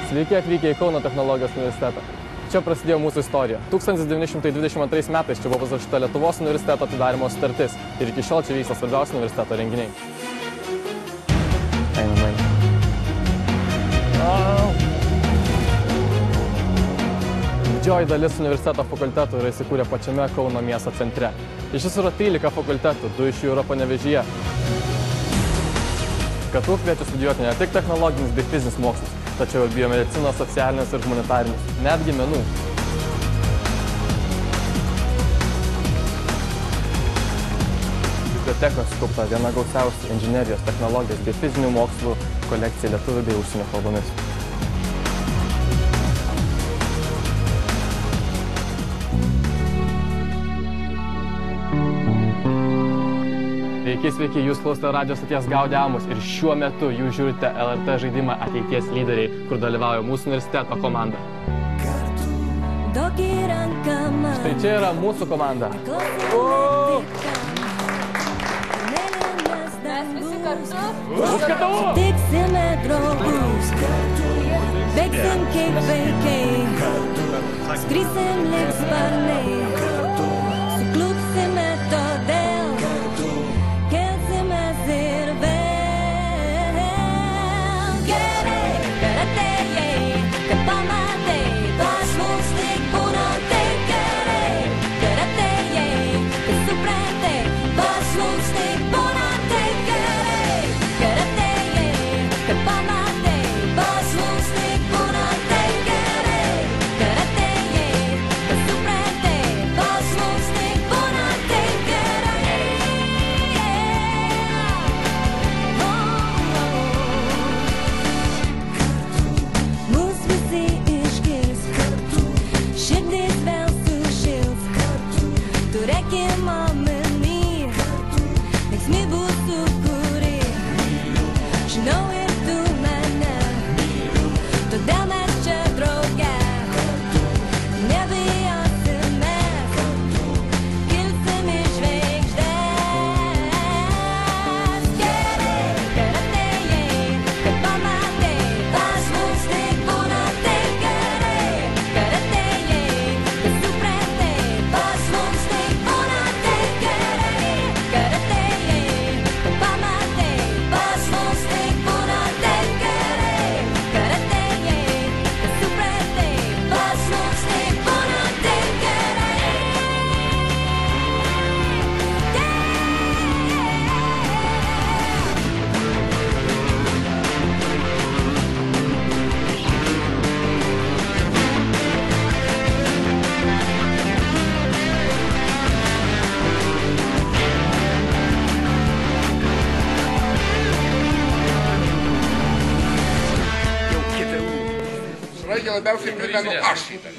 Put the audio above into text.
Sveiki atvykę į Kauno technologijos universitetą. Čia prasidėjo mūsų istorija. 1922 metais čia buvo pasirašyta Lietuvos universiteto atidarymo sutartis ir iki šiol čia vyksta svarbiausi universiteto renginiai. Einam. Didžioji dalis universiteto fakultetų yra įsikūrę pačiame Kauno miesto centre. Iš viso yra 13 fakultetų, 2 iš jų yra Panevėžyje. KTU kviečia studijuoti ne tik technologinius bei fizinius mokslus, tačiau ir biomedicinos, socialinius ir humanitarinius, netgi menų. Bibliotekoje sukaupta viena gausiausių inžinerijos, technologijos bei fizinių mokslų kolekcija lietuvių bei užsienio kalbomis. Sveiki, jūs klausote radijo stoties Gaudiamus ir šiuo metu jūs žiūrite LRT žaidimą Ateities lyderiai, kur dalyvauja mūsų universiteto komanda. Štai čia yra mūsų komanda. Mes visi kartu. Už KTU! Tiksime draugus, bėgsim kaip vaikai, skrisim lyg sparnai, suklupsime todėl. Labiausiai primenu aš į tai.